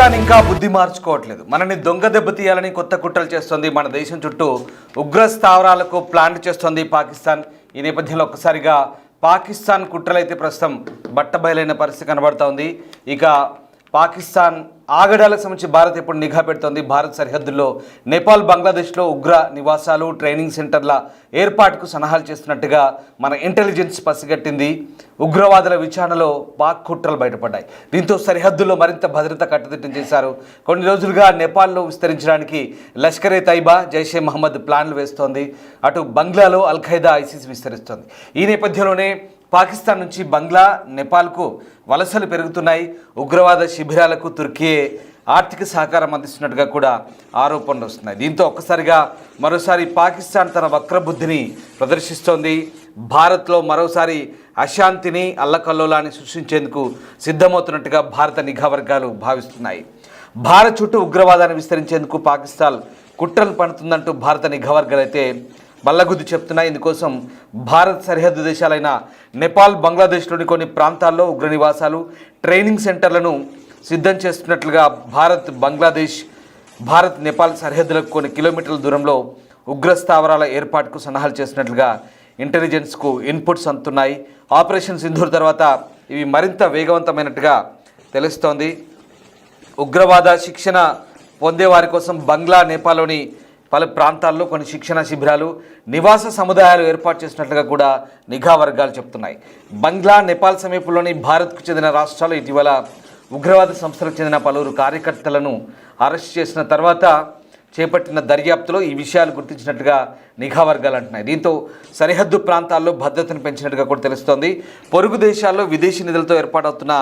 పాకిస్తాన్ ఇంకా బుద్ధి మార్చుకోవట్లేదు. మనని దొంగ దెబ్బతీయాలని కొత్త కుట్రలు చేస్తుంది. మన దేశం చుట్టూ ఉగ్ర స్థావరాలకు ప్లాన్ చేస్తుంది పాకిస్తాన్. ఈ నేపథ్యంలో ఒక్కసారిగా పాకిస్తాన్ కుట్రలైతే ప్రస్తుతం బట్టబయలైన పరిస్థితి కనబడుతోంది. ఇక పాకిస్తాన్ ఆగడాలకు సంబంధించి భారత్ ఇప్పుడు నిఘా పెడుతోంది. భారత్ సరిహద్దుల్లో నేపాల్, బంగ్లాదేశ్లో ఉగ్ర నివాసాలు, ట్రైనింగ్ సెంటర్ల ఏర్పాటుకు సన్నాహాలు చేస్తున్నట్టుగా మన ఇంటెలిజెన్స్ పసిగట్టింది. ఉగ్రవాదుల విచారణలో పాక్ కుట్రలు బయటపడ్డాయి. దీంతో సరిహద్దుల్లో మరింత భద్రత కట్టుదిట్టం చేశారు. కొన్ని రోజులుగా నేపాల్లో విస్తరించడానికి లష్కరే తైబా, జైషే మహమ్మద్ ప్లాన్లు వేస్తోంది. అటు బంగ్లాలో అల్ ఖైదా, ఐసిస్ విస్తరిస్తోంది. ఈ నేపథ్యంలోనే పాకిస్తాన్ నుంచి బంగ్లా, నేపాల్కు వలసలు పెరుగుతున్నాయి. ఉగ్రవాద శిబిరాలకు తుర్కీ ఆర్థిక సహకారం అందిస్తున్నట్టుగా కూడా ఆరోపణలు వస్తున్నాయి. దీంతో ఒక్కసారిగా మరోసారి పాకిస్తాన్ తన వక్రబుద్ధిని ప్రదర్శిస్తోంది. భారత్లో మరోసారి అశాంతిని, అల్లకల్లోలాన్ని సృష్టించేందుకు సిద్ధమవుతున్నట్టుగా భారత నిఘా వర్గాలు భావిస్తున్నాయి. భారత్ చుట్టూ ఉగ్రవాదాన్ని విస్తరించేందుకు పాకిస్తాన్ కుట్రలు పడుతుందంటూ భారత నిఘా వర్గాలు అయితే బల్లగుద్ది చెప్తున్నాయి. ఇందుకోసం భారత్ సరిహద్దు దేశాలైన నేపాల్, బంగ్లాదేశ్లోని కొన్ని ప్రాంతాల్లో ఉగ్ర నివాసాలు, ట్రైనింగ్ సెంటర్లను సిద్ధం చేస్తున్నట్లుగా భారత్ నేపాల్ సరిహద్దులకు కొన్ని కిలోమీటర్ల దూరంలో ఉగ్ర స్థావరాల ఏర్పాటుకు సన్నాహాలు చేస్తున్నట్లుగా ఇంటెలిజెన్స్కు ఇన్పుట్స్ అందుతున్నాయి. ఆపరేషన్ సింధూర్ తర్వాత ఇవి మరింత వేగవంతమైనట్టుగా తెలుస్తోంది. ఉగ్రవాద శిక్షణ పొందేవారి కోసం బంగ్లా, నేపాల్లోని పలు ప్రాంతాల్లో కొన్ని శిక్షణ శిబిరాలు, నివాస సముదాయాలు ఏర్పాటు చేసినట్లుగా కూడా నిఘా వర్గాలు చెప్తున్నాయి. బంగ్లా, నేపాల్ సమీపంలోని భారత్కు చెందిన రాష్ట్రాలు ఇటీవల ఉగ్రవాద సంస్థలకు చెందిన పలువురు కార్యకర్తలను అరెస్ట్ చేసిన తర్వాత చేపట్టిన దర్యాప్తులో ఈ విషయాలు గుర్తించినట్టుగా నిఘా వర్గాలు అంటున్నాయి. దీంతో సరిహద్దు ప్రాంతాల్లో భద్రతను పెంచినట్టుగా కూడా తెలుస్తోంది. పొరుగు దేశాల్లో విదేశీ నిధులతో ఏర్పాటవుతున్న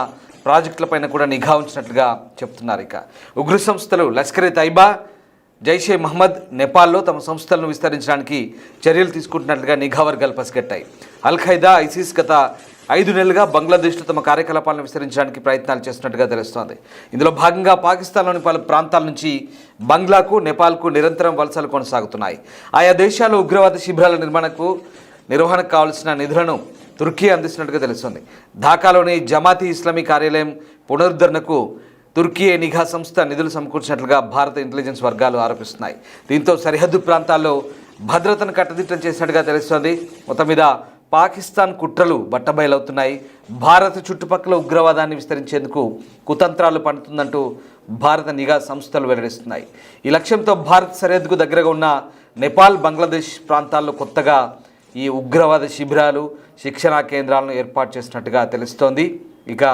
ప్రాజెక్టులపైన కూడా నిఘా ఉంచినట్లుగా చెప్తున్నారు. ఇక ఉగ్ర సంస్థలు లష్కరే తైబా, జైషే మహమ్మద్ నేపాల్లో తమ సంస్థలను విస్తరించడానికి చర్యలు తీసుకుంటున్నట్లుగా నిఘా వర్గాలు పసిగట్టాయి. అల్ ఖైదా, ఐసిస్ గత 5 నెలలుగా బంగ్లాదేశ్లో తమ కార్యకలాపాలను విస్తరించడానికి ప్రయత్నాలు చేస్తున్నట్టుగా తెలుస్తోంది. ఇందులో భాగంగా పాకిస్తాన్లోని పలు ప్రాంతాల నుంచి బంగ్లాకు, నేపాల్కు నిరంతరం వలసలు కొనసాగుతున్నాయి. ఆయా దేశాల్లో ఉగ్రవాద శిబిరాల నిర్వహణకు కావాల్సిన నిధులను తుర్కీ అందిస్తున్నట్టుగా తెలుస్తోంది. ఢాకాలోని జమాతీ ఇస్లామీ కార్యాలయం పునరుద్ధరణకు తుర్కీ నిఘా సంస్థ నిధులు సమకూర్చినట్లుగా భారత ఇంటెలిజెన్స్ వర్గాలు ఆరోపిస్తున్నాయి. దీంతో సరిహద్దు ప్రాంతాల్లో భద్రతను కట్టుదిట్టం చేసినట్టుగా తెలుస్తోంది. మొత్తం మీద పాకిస్తాన్ కుట్రలు బట్టబయలవుతున్నాయి. భారత్ చుట్టుపక్కల ఉగ్రవాదాన్ని విస్తరించేందుకు కుతంత్రాలు పన్నుతుందంటూ భారత నిఘా సంస్థలు వెల్లడిస్తున్నాయి. ఈ లక్ష్యంతో భారత్ సరిహద్దుకు దగ్గరగా ఉన్న నేపాల్, బంగ్లాదేశ్ ప్రాంతాల్లో కొత్తగా ఈ ఉగ్రవాద శిబిరాలు, శిక్షణా కేంద్రాలను ఏర్పాటు చేసినట్టుగా తెలుస్తోంది. ఇక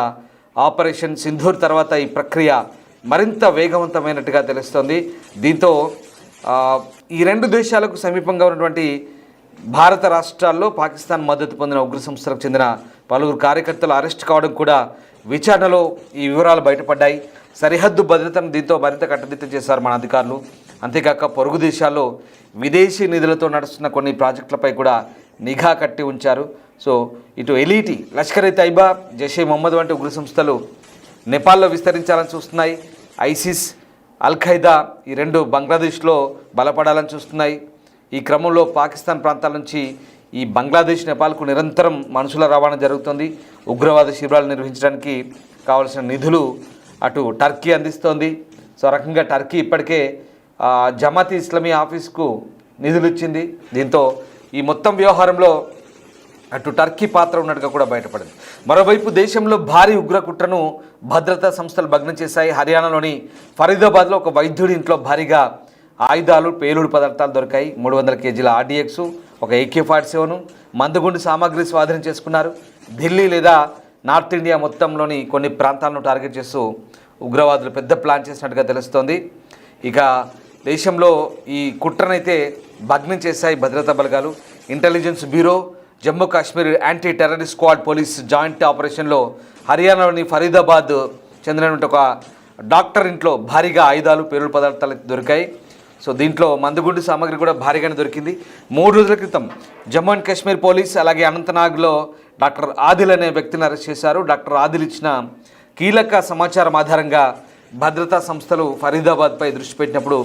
ఆపరేషన్ సింధూర్ తర్వాత ఈ ప్రక్రియ మరింత వేగవంతమైనట్టుగా తెలుస్తోంది. దీంతో ఈ రెండు దేశాలకు సమీపంగా ఉన్నటువంటి భారత రాష్ట్రాల్లో పాకిస్తాన్ మద్దతు పొందిన ఉగ్ర సంస్థలకు చెందిన పలువురు కార్యకర్తలు అరెస్ట్ కావడం కూడా విచారణలో ఈ వివరాలు బయటపడ్డాయి. సరిహద్దు భద్రతను దీంతో మరింత కట్టుదిట్టం చేశారు మన అధికారులు. అంతేకాక పొరుగు దేశాల్లో విదేశీ నిధులతో నడుస్తున్న కొన్ని ప్రాజెక్టులపై కూడా నిఘా కట్టి ఉంచారు. సో ఇటు ఎలీటి, లష్కరే తైబా, జైషే మహమ్మద్ వంటి ఉగ్ర సంస్థలు నేపాల్లో విస్తరించాలని చూస్తున్నాయి. ఐసిస్, అల్ ఖైదా ఈ రెండు బంగ్లాదేశ్లో బలపడాలని చూస్తున్నాయి. ఈ క్రమంలో పాకిస్తాన్ ప్రాంతాల నుంచి ఈ బంగ్లాదేశ్, నేపాల్కు నిరంతరం మనుషుల రవాణా జరుగుతుంది. ఉగ్రవాద శిబిరాలు నిర్వహించడానికి కావాల్సిన నిధులు అటు టర్కీ అందిస్తోంది. సో రకంగా టర్కీ ఇప్పటికే జమాతీ ఇస్లామీ ఆఫీస్కు నిధులు ఇచ్చింది. దీంతో ఈ మొత్తం వ్యవహారంలో అటు టర్కీ పాత్ర ఉన్నట్టుగా కూడా బయటపడింది. మరోవైపు దేశంలో భారీ ఉగ్ర కుట్రను భద్రతా సంస్థలు భగ్నం చేశాయి. హర్యానాలోని ఫరీదాబాద్లో ఒక వైద్యుడి ఇంట్లో భారీగా ఆయుధాలు, పేలుడు పదార్థాలు దొరికాయి. 300 కేజీల ఆర్డీఎక్స్, ఒక AK-47, మందుగుండు సామాగ్రి స్వాధీనం చేసుకున్నారు. ఢిల్లీ లేదా నార్త్ ఇండియా మొత్తంలోని కొన్ని ప్రాంతాలను టార్గెట్ చేస్తూ ఉగ్రవాదులు పెద్ద ప్లాన్ చేసినట్టుగా తెలుస్తోంది. ఇక దేశంలో ఈ కుట్రనైతే భగ్నం చేశాయి భద్రతా బలగాలు. Intelligence bureau, Jammu Kashmir anti terrorist squad police joint ఆపరేషన్లో హర్యానాలోని ఫరీదాబాద్ చెందినటువంటి ఒక డాక్టర్ ఇంట్లో భారీగా ఆయుధాలు, పేలుడు పదార్థాలు దొరికాయి. సో దీంట్లో మందుగుండు సామాగ్రి కూడా భారీగానే దొరికింది. 3 రోజుల క్రితం జమ్మూ అండ్ కాశ్మీర్ పోలీస్ అలాగే అనంతనాగ్లో డాక్టర్ ఆదిల్ అనే వ్యక్తిని అరెస్ట్ చేశారు. డాక్టర్ ఆదిల్ ఇచ్చిన కీలక సమాచారం ఆధారంగా భద్రతా సంస్థలు ఫరీదాబాద్పై దృష్టి పెట్టినప్పుడు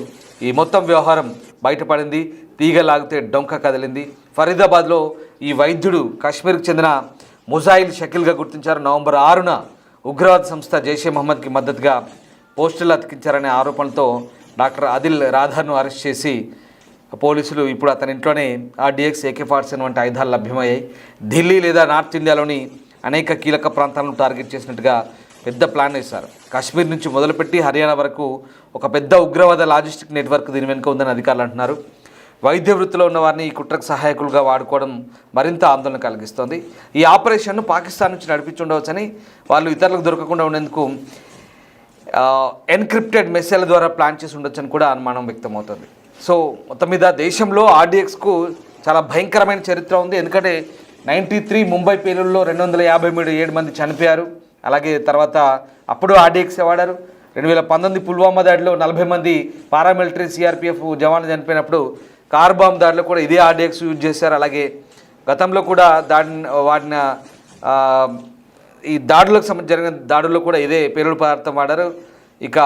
ఈ మొత్తం వ్యవహారం బయటపడింది. తీగ లాగితే డొంక కదిలింది. ఫరీదాబాద్లో ఈ వైద్యుడు కాశ్మీర్కి చెందిన ముజాయిల్ షకీల్గా గుర్తించారు. నవంబర్ 6న ఉగ్రవాద సంస్థ జైషే మహమ్మద్కి మద్దతుగా పోస్టులు అతికించారనే ఆరోపణలతో డాక్టర్ ఆదిల్ రాథర్ను అరెస్ట్ చేసి పోలీసులు ఇప్పుడు అతని ఇంట్లోనే RDX AK-47 వంటి ఆయుధాలు లభ్యమయ్యాయి. ఢిల్లీ లేదా నార్త్ ఇండియాలోని అనేక కీలక ప్రాంతాలను టార్గెట్ చేసినట్టుగా పెద్ద ప్లాన్ వేశారు. కాశ్మీర్ నుంచి మొదలుపెట్టి హర్యానా వరకు ఒక పెద్ద ఉగ్రవాద లాజిస్టిక్ నెట్వర్క్ దీని వెనుక ఉందని అధికారులు అంటున్నారు. వైద్య వృత్తిలో ఉన్న వారిని ఈ కుట్రకు సహాయకులుగా వాడుకోవడం మరింత ఆందోళన కలిగిస్తోంది. ఈ ఆపరేషన్ను పాకిస్తాన్ నుంచి నడిపించుండవచ్చని, వాళ్ళు ఇతరులకు దొరకకుండా ఉండేందుకు ఎన్క్రిప్టెడ్ మెసేజ్ల ద్వారా ప్లాన్ చేసి ఉండొచ్చని కూడా అనుమానం వ్యక్తమవుతుంది. సో మొత్తం మీద దేశంలో RDXకు చాలా భయంకరమైన చరిత్ర ఉంది. ఎందుకంటే 93 ముంబై పేలుల్లో 257 మంది చనిపోయారు. అలాగే తర్వాత అప్పుడు RDX వాడారు. 2019 పుల్వామా దాడిలో 40 మంది పారామిలిటరీ CRPF జవాన్లు చనిపోయినప్పుడు కార్ బాంబ్ దాడిలో కూడా ఇదే RDX యూజ్ చేశారు. అలాగే గతంలో కూడా వాడిన ఈ దాడులకు జరిగిన దాడుల్లో కూడా ఇదే పేలుడు పదార్థం వాడారు. ఇక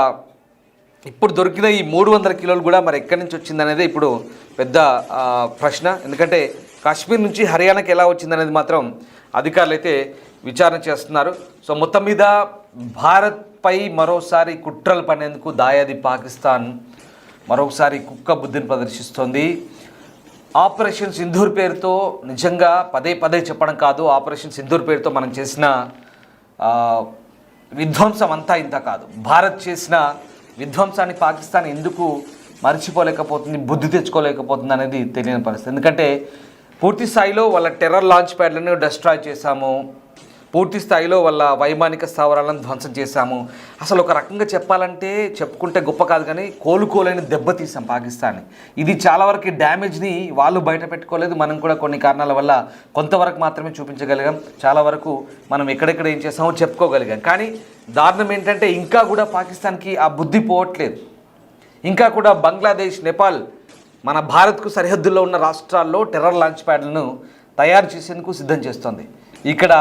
ఇప్పుడు దొరికిన ఈ 300 కిలోలు కూడా మరి ఎక్కడి నుంచి వచ్చిందనేది ఇప్పుడు పెద్ద ప్రశ్న. ఎందుకంటే కాశ్మీర్ నుంచి హర్యానాకి ఎలా వచ్చిందనేది మాత్రం అధికారులు అయితే విచారణ చేస్తున్నారు. సో మొత్తం మీద భారత్పై మరోసారి కుట్రలు పనేందుకు దాయాది పాకిస్తాన్ మరొకసారి కుక్క బుద్ధిని ప్రదర్శిస్తోంది. ఆపరేషన్ సింధూర్ పేరుతో నిజంగా పదే పదే చెప్పడం కాదు, ఆపరేషన్ సింధూర్ పేరుతో మనం చేసిన విధ్వంసం అంతా ఇంత కాదు. భారత్ చేసిన విధ్వంసాన్ని పాకిస్తాన్ ఎందుకు మర్చిపోలేకపోతుంది, బుద్ధి తెచ్చుకోలేకపోతుంది అనేది తెలియని పరిస్థితి. ఎందుకంటే పూర్తి స్థాయిలో వాళ్ళ టెర్రర్ లాంచ్ ప్యాడ్లను డిస్ట్రాయ్ చేశాము, పూర్తి స్థాయిలో వాళ్ళ వైమానిక స్థావరాలను ధ్వంసం చేశాము. అసలు ఒక రకంగా చెప్పాలంటే చెప్పుకుంటే గొప్ప కాదు, కానీ కోలుకోలేని దెబ్బతీసాం పాకిస్తాన్ని. ఇది చాలా వరకు డ్యామేజ్ని వాళ్ళు బయట పెట్టుకోలేదు, మనం కూడా కొన్ని కారణాల వల్ల కొంతవరకు మాత్రమే చూపించగలిగాం. చాలా వరకు మనం ఎక్కడెక్కడ ఏం చేసామో చెప్పుకోగలిగాం. కానీ దారుణం ఏంటంటే ఇంకా కూడా పాకిస్తాన్కి ఆ బుద్ధి పోవట్లేదు. ఇంకా కూడా బంగ్లాదేశ్, నేపాల్, మన భారత్కు సరిహద్దుల్లో ఉన్న రాష్ట్రాల్లో టెర్రర్ లాంచ్ ప్యాడ్లను తయారు చేసేందుకు సిద్ధం చేస్తోంది. ఇక్కడ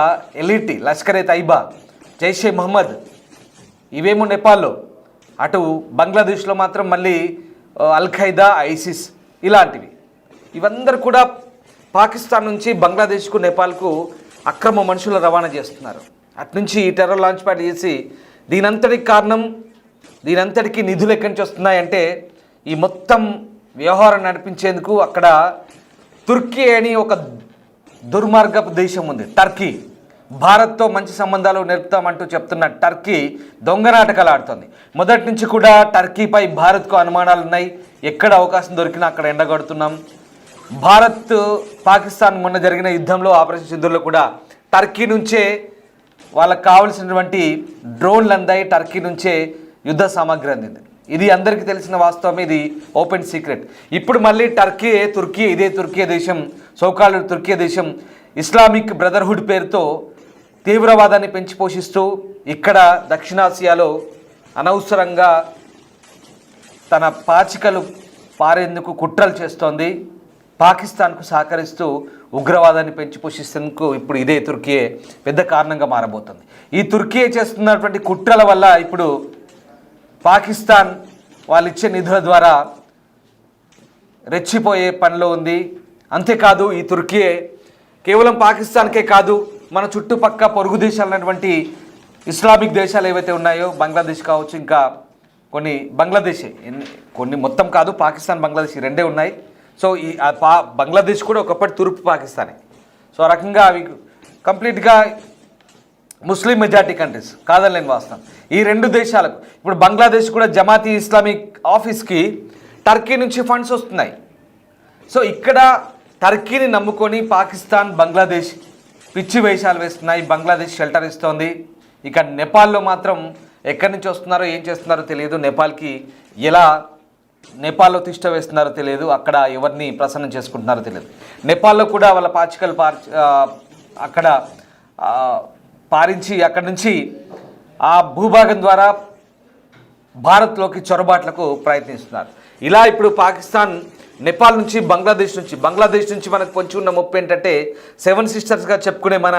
LET, లష్కర్-e-తైబా, జైషే మహమ్మద్ ఇవేమో నేపాల్లో, అటు బంగ్లాదేశ్లో మాత్రం మళ్ళీ అల్-ఖైదా, ISIS ఇలాంటివి. ఇవందరూ కూడా పాకిస్తాన్ నుంచి బంగ్లాదేశ్కు, నేపాల్కు అక్రమ మనుషులు రవాణా చేస్తున్నారు. అట్నుంచి ఈ టెర్రర్ లాంచ్ ప్యాడ్ చేసి దీనంతటికి కారణం, దీనంతటికి నిధులు ఎక్కడి నుంచి వస్తున్నాయంటే ఈ మొత్తం వ్యవహారం నడిపించేందుకు అక్కడ తుర్కీ అని ఒక దుర్మార్గపు దేశం ఉంది, టర్కీ. భారత్తో మంచి సంబంధాలు నేర్పుతామంటూ చెప్తున్న టర్కీ దొంగ నాటకాలు ఆడుతుంది. మొదటి నుంచి కూడా టర్కీపై భారత్కు అనుమానాలు ఉన్నాయి. ఎక్కడ అవకాశం దొరికినా అక్కడ ఎండగడుతున్నాం. భారత్ పాకిస్తాన్ మొన్న జరిగిన యుద్ధంలో ఆపరేషన్ సింధూర్లో కూడా టర్కీ నుంచే వాళ్ళకు కావాల్సినటువంటి డ్రోన్లు అందాయి, టర్కీ నుంచే యుద్ధ సామాగ్రి అందింది. ఇది అందరికీ తెలిసిన వాస్తవం, ఇది ఓపెన్ సీక్రెట్. ఇప్పుడు మళ్ళీ తుర్కీ ఇదే తుర్కీ దేశం, సోకాలు తుర్కీ దేశం ఇస్లామిక్ బ్రదర్హుడ్ పేరుతో తీవ్రవాదాన్ని పెంచి పోషిస్తూ ఇక్కడ దక్షిణాసియాలో అనవసరంగా తన పాచికలు పారేందుకు కుట్రలు చేస్తోంది. పాకిస్తాన్కు సహకరిస్తూ ఉగ్రవాదాన్ని పెంచి పోషిస్తేందుకు ఇప్పుడు ఇదే తుర్కీ పెద్ద కారణంగా మారబోతుంది. ఈ తుర్కీ చేస్తున్నటువంటి కుట్రల వల్ల ఇప్పుడు పాకిస్తాన్ వాళ్ళు ఇచ్చే నిధుల ద్వారా రెచ్చిపోయే పనిలో ఉంది. అంతేకాదు ఈ తుర్కీ కేవలం పాకిస్తాన్కే కాదు, మన చుట్టుపక్క పొరుగు దేశాలైనటువంటి ఇస్లామిక్ దేశాలు ఏవైతే ఉన్నాయో, బంగ్లాదేశ్ కావచ్చు, ఇంకా కొన్ని మొత్తం కాదు, పాకిస్తాన్, బంగ్లాదేశ్ రెండే ఉన్నాయి. సో ఈ బంగ్లాదేశ్ కూడా ఒకప్పటి తూర్పు పాకిస్తానే. సో ఆ రకంగా అవి కంప్లీట్గా ముస్లిం మెజార్టీ కంట్రీస్, కాదనలేని వాస్తవం. ఈ రెండు దేశాలకు ఇప్పుడు బంగ్లాదేశ్ కూడా జమాతీ ఇస్లామిక్ ఆఫీస్కి టర్కీ నుంచి ఫండ్స్ వస్తున్నాయి. సో ఇక్కడ టర్కీని నమ్ముకొని పాకిస్తాన్, బంగ్లాదేశ్ పిచ్చి వేషాలు వేస్తున్నాయి. బంగ్లాదేశ్ షెల్టర్ ఇస్తోంది. ఇక నేపాల్లో మాత్రం ఎక్కడి నుంచి వస్తున్నారో, ఏం చేస్తున్నారో తెలియదు. నేపాల్లో తిష్ట వేస్తున్నారో తెలియదు. అక్కడ ఎవరిని ప్రసన్నం చేసుకుంటున్నారో తెలియదు. నేపాల్లో కూడా వాళ్ళ పాచికలు అక్కడ పారించి అక్కడి నుంచి ఆ భూభాగం ద్వారా భారత్లోకి చొరబాట్లకు ప్రయత్నిస్తున్నారు. ఇలా ఇప్పుడు పాకిస్తాన్ నేపాల్ నుంచి, బంగ్లాదేశ్ నుంచి మనకు పొంచి ఉన్న ముప్పు ఏంటంటే 7 సిస్టర్స్గా చెప్పుకునే మన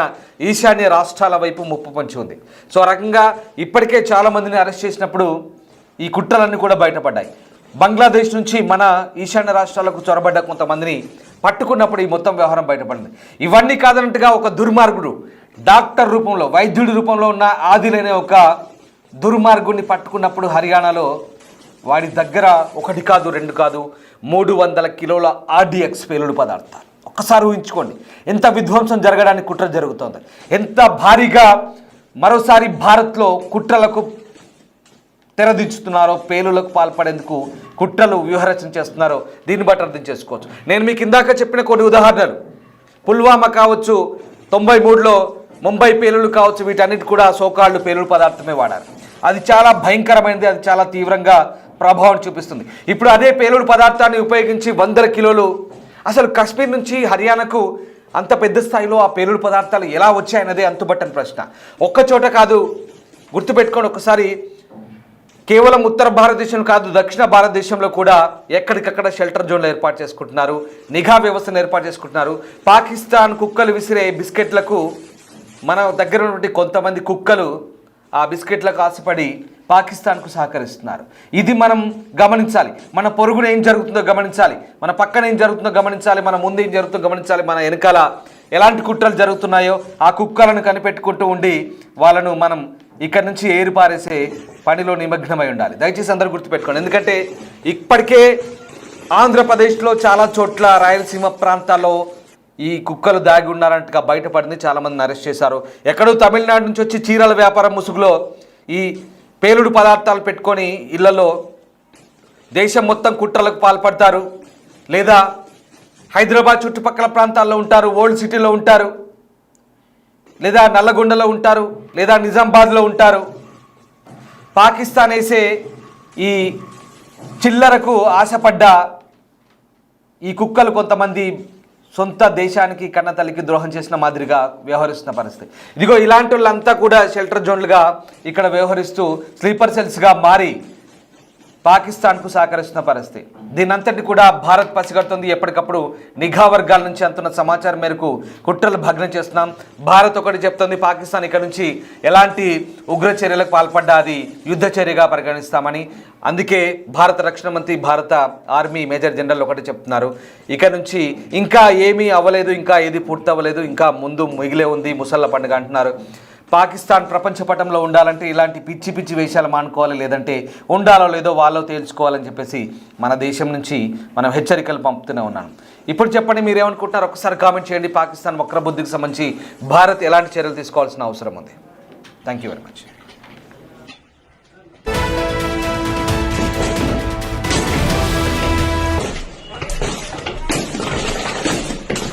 ఈశాన్య రాష్ట్రాల వైపు ముప్పు పొంచి ఉంది. సో ఆ రకంగా ఇప్పటికే చాలామందిని అరెస్ట్ చేసినప్పుడు ఈ కుట్రలన్నీ కూడా బయటపడ్డాయి. బంగ్లాదేశ్ నుంచి మన ఈశాన్య రాష్ట్రాలకు చొరబడ్డ కొంతమందిని పట్టుకున్నప్పుడు ఈ మొత్తం వ్యవహారం బయటపడింది. ఇవన్నీ కాదన్నట్టుగా ఒక దుర్మార్గుడు డాక్టర్ రూపంలో, వైద్యుడి రూపంలో ఉన్న ఆదిల్ అనే ఒక దుర్మార్గుడిని పట్టుకున్నప్పుడు హర్యానాలో వాడి దగ్గర 1 కాదు 2 కాదు 300 కిలోల ఆర్డిఎక్స్ పేలుడు పదార్థాలు. ఒక్కసారి ఊహించుకోండి ఎంత విధ్వంసం జరగడానికి కుట్ర జరుగుతోంది, ఎంత భారీగా మరోసారి భారత్లో కుట్రలకు తెరదించుతున్నారో, పేలులకు పాల్పడేందుకు కుట్రలు వ్యూహరచన చేస్తున్నారో దీన్ని బట్టి అర్థం చేసుకోవచ్చు. నేను మీకు ఇందాక చెప్పిన కొన్ని ఉదాహరణలు, పుల్వామా కావచ్చు, 93లో ముంబై పేలులు కావచ్చు, వీటన్నిటి కూడా సోకాళ్ళు పేలుడు పదార్థమే వాడారు. అది చాలా భయంకరమైనది, అది చాలా తీవ్రంగా ప్రభావం చూపిస్తుంది. ఇప్పుడు అదే పేలుడు పదార్థాన్ని ఉపయోగించి 100 కిలోలు, అసలు కాశ్మీర్ నుంచి హర్యానాకు అంత పెద్ద స్థాయిలో ఆ పేలుడు పదార్థాలు ఎలా వచ్చాయన్నదే అంతుబట్టని ప్రశ్న. ఒక్కచోట కాదు, గుర్తుపెట్టుకొని ఒకసారి, కేవలం ఉత్తర భారతదేశం కాదు, దక్షిణ భారతదేశంలో కూడా ఎక్కడికక్కడ షెల్టర్ జోన్లు ఏర్పాటు చేసుకుంటున్నారు, నిఘా వ్యవస్థను ఏర్పాటు చేసుకుంటున్నారు. పాకిస్తాన్ కుక్కలు విసిరే బిస్కెట్లకు మన దగ్గర ఉన్నటువంటి కొంతమంది కుక్కలు ఆ బిస్కెట్లకు ఆశపడి పాకిస్తాన్కు సహకరిస్తున్నారు. ఇది మనం గమనించాలి. మన పొరుగున ఏం జరుగుతుందో గమనించాలి, మన పక్కన ఏం జరుగుతుందో గమనించాలి, మన ముందు ఏం జరుగుతుందో గమనించాలి, మన వెనకాల ఎలాంటి కుట్రలు జరుగుతున్నాయో ఆ కుక్కలను కనిపెట్టుకుంటూ ఉండి వాళ్ళను మనం ఇక్కడి నుంచి ఏరిపారేసే పనిలో నిమగ్నమై ఉండాలి. దయచేసి అందరూ గుర్తుపెట్టుకోండి. ఎందుకంటే ఇప్పటికే ఆంధ్రప్రదేశ్లో చాలా చోట్ల, రాయలసీమ ప్రాంతాల్లో ఈ కుక్కలు దాగి ఉన్నారంటగా బయటపడింది. చాలామందిని అరెస్ట్ చేశారు. ఎక్కడో తమిళనాడు నుంచి వచ్చి చీరల వ్యాపారం ముసుగులో ఈ పేలుడు పదార్థాలు పెట్టుకొని ఇళ్లలో దేశం మొత్తం కుట్రలకు పాల్పడతారు, లేదా హైదరాబాద్ చుట్టుపక్కల ప్రాంతాల్లో ఉంటారు, ఓల్డ్ సిటీలో ఉంటారు, లేదా నల్లగొండలో ఉంటారు, లేదా నిజామాబాద్లో ఉంటారు. పాకిస్తాన్ వేసే ఈ చిల్లరకు ఆశపడ్డ ఈ కుక్కలు కొంతమంది సొంత దేశానికి కన్నతల్లికి ద్రోహం చేసిన మాదిరిగా వ్యవహరిస్తున్న పరిస్థితి. ఇదిగో ఇలాంటి వాళ్ళంతా కూడా షెల్టర్ జోన్లుగా ఇక్కడ వ్యవహరిస్తూ స్లీపర్ సెల్స్గా మారి పాకిస్తాన్కు సహకరిస్తున్న పరిస్థితి. దీనంతటి కూడా భారత్ పసిగడుతుంది. ఎప్పటికప్పుడు నిఘా వర్గాల నుంచి అందుతున్న సమాచారం మేరకు కుట్రలు భగ్నం చేస్తున్నాం. భారత్ ఒకటి చెప్తుంది, పాకిస్తాన్ ఇక్కడ నుంచి ఎలాంటి ఉగ్ర చర్యలకు పాల్పడ్డా అది యుద్ధ చర్యగా పరిగణిస్తామని. అందుకే భారత రక్షణ మంత్రి, భారత ఆర్మీ మేజర్ జనరల్ ఒకటి చెప్తున్నారు, ఇక నుంచి ఇంకా ఏమీ అవ్వలేదు, ఇంకా ఏది పూర్తి అవ్వలేదు, ఇంకా ముందు మిగిలే ఉంది ముసళ్ళ పండుగ అంటున్నారు. పాకిస్తాన్ ప్రపంచ పటంలో ఉండాలంటే ఇలాంటి పిచ్చి పిచ్చి వేషాలు మానుకోవాలి, లేదంటే ఉండాలో లేదో వాళ్ళో తేల్చుకోవాలని చెప్పేసి మన దేశం నుంచి మనం హెచ్చరికలు పంపుతూనే ఉన్నాను. ఇప్పుడు చెప్పండి, మీరేమనుకుంటున్నారు? ఒకసారి కామెంట్ చేయండి. పాకిస్తాన్ వక్రబుద్ధికి సంబంధించి భారత్ ఎలాంటి చర్యలు తీసుకోవాల్సిన అవసరం ఉంది? Thank you very much.